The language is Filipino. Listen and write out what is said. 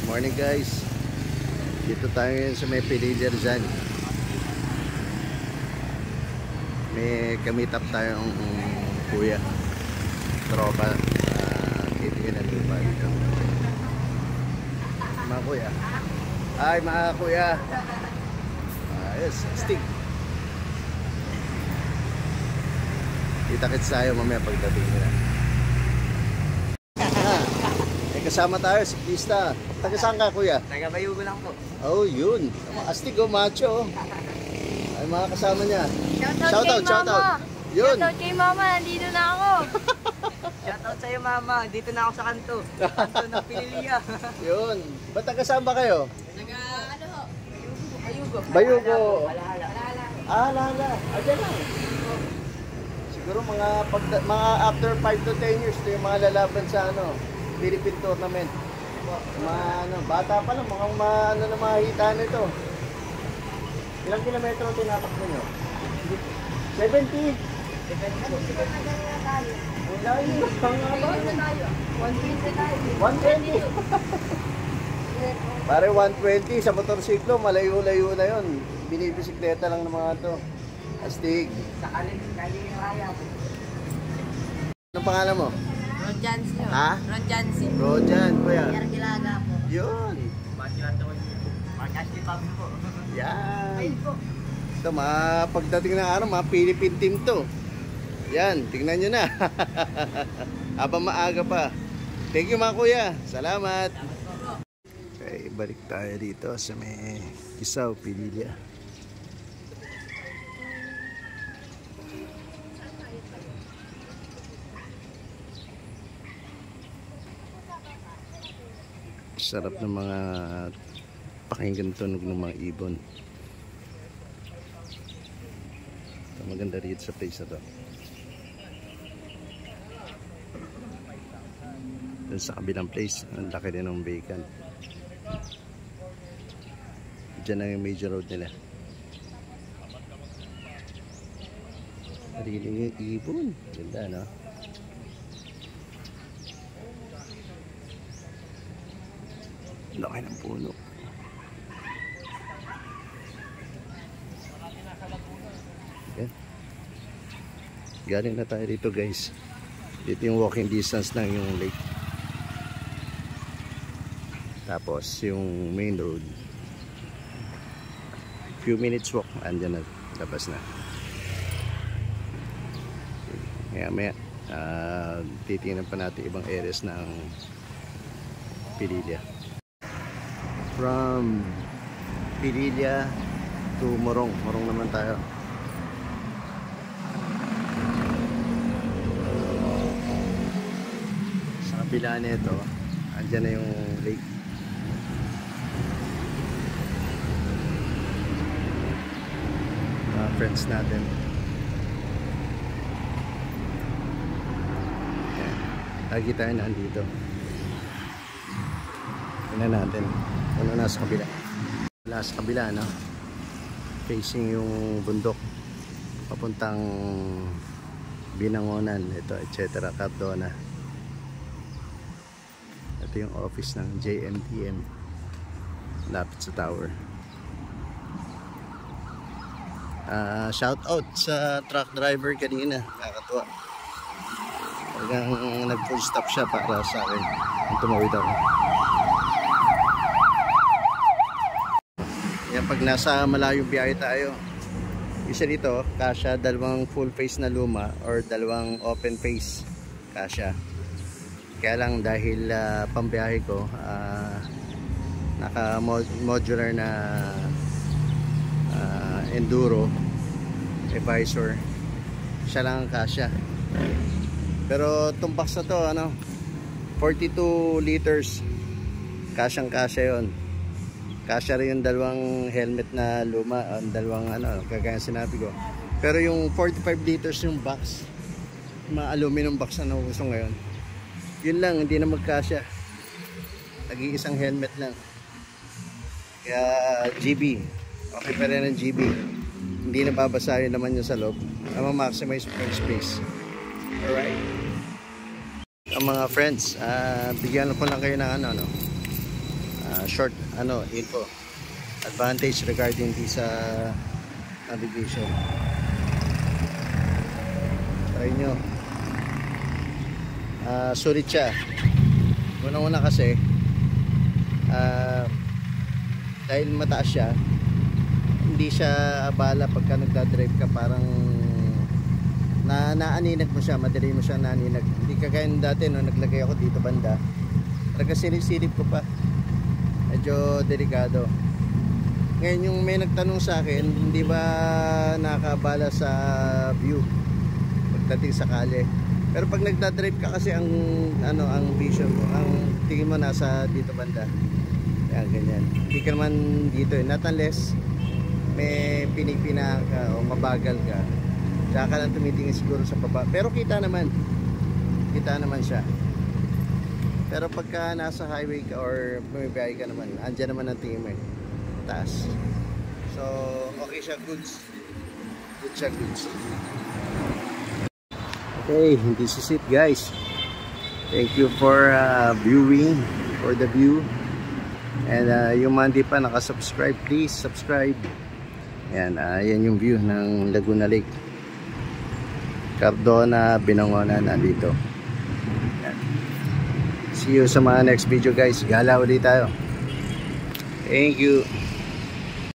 Morning guys. Dito tayo ngayon sa may Pililya dyan. May kamit up tayong kuya. Tropa. Titingin ang lupa dito. Mga kuya. Ay mga kuya. Ayos. Stig. Kita-kits tayo mamaya pagdating nila. Kasama tayo, siklista. Taga saan ka, kuya? Taga Bayugo lang po. Oh, yun. Astig, oh, macho. Ay, mga kasama niya. Shoutout, shoutout. Yun. Shoutout kay mama, nandito na ako. Shoutout sa'yo, mama. Dito na ako sa kanto. Kanto ng Pililya. Yun. Ba't taga saan ba kayo? Taga, ano ho? Bayugo. Bayugo. Alaala. Ah, lala. Ayan lang. Siguro mga after 5 to 10 years, ito yung mga lalaban sa Philippine Tournament. Bata pa lang, mukhang na makahita nito. Ilang kilometro tinatakbo nyo? 70? 70 po. Ang layo. Pangaba. 120. Pare 120 sa motorsiklo, malayo-layo na yun. Binibisikleta lang ng mga to. Astig. Sa Kalinahaya po. Anong pangalan mo? Rojansi ho. Ha? Rojansi. Rojan, kuya. Yargilaga po. Yun. Makasli Pablo po. Yan. Ito, pagdating ng araw, mga Philippine team to. Yan, tingnan nyo na. Habang maaga pa. Thank you mga kuya. Salamat. Okay, balik tayo dito sa may Isaw, Pililya. Sarap ng mga pakinggan tunog ng mga ibon. Ito, maganda rito sa place na to. Dun sa kabilang place, ang laki din ng vacant. Diyan na yung major road nila. Narinig yung ibon. Ganda, no? Laki ng puno. Okay. Galing na tayo dito guys. Dito yung walking distance ng yung lake. Tapos yung main road. Few minutes walk. Andyan na. Labas na. Maya titingnan pa natin ibang areas ng Pililya. From Pililya to Morong. Morong naman tayo. Sa kabila nito, andyan na yung lake. Mga friends natin. Ayan. Lagi tayo nandito. Tingnan natin. Ano nasa kabila? Wala sa kabila, no? Facing yung bundok. Papuntang Binangonan. Ito, etc. Cardona. Ito yung office ng JMTM. Lapit sa tower. Shout out sa truck driver kanina. Nakakatuwa. Talagang nag-full stop siya para sa akin. Tumawid ako. Yan, pag nasa malayong biyahe tayo, isa dito, kasya dalawang full face na luma or dalawang open face kasya. Kaya lang dahil pambiyahe ko, naka modular na enduro visor, siya lang ang kasya. Pero tumpak sa to, 42 liters, kasyang kasya yon. Kasya rin yung dalawang helmet na luma, dalawang kagaya sinabi ko. Pero yung 45 liters yung box, mga aluminum box na nauso ngayon, yun lang, hindi na magkasya. Nag-iisang helmet lang. Kaya GB, okay pa rin ang GB. Hindi na babasahin naman yun sa loob. Ma-maximize yung space. Alright. Ang mga friends, bigyan ko lang kayo ng short info, advantage regarding this navigation. Try nyo. Sulit siya. Unang-una kasi dahil mataas siya, hindi siya abala pagka nagdadrive ka, parang naaninag mo siya, madali mo siya naaninag. Hindi kagaya dati no, naglagay ako dito banda, talaga silip-silip ko pa, medyo delikado. Ngayon yung may nagtanong sa akin, hindi ba nakakabala sa view pagdating sa kalye? Pero pag nagdadrive ka kasi ang vision mo, ang tingin mo nasa dito banda. Yan, ganyan. Hindi ka naman dito not unless may pinipina ka o mabagal ka, tsaka ka lang tumitingin siguro sa baba. Pero kita naman siya. Pero pagka nasa highway ka or bumibiyahe ka naman, andyan naman ang tingin mo taas. So okay siya, goods. Good siya, goods. Okay, this is it guys. Thank you for viewing, for the view. And yung mga hindi pa nakasubscribe, please subscribe. Yan, yan yung view ng Laguna Lake, Cardona, Binangonan, nandito. Yan. See you sa mga next video guys. Gala ulit tayo. Thank you.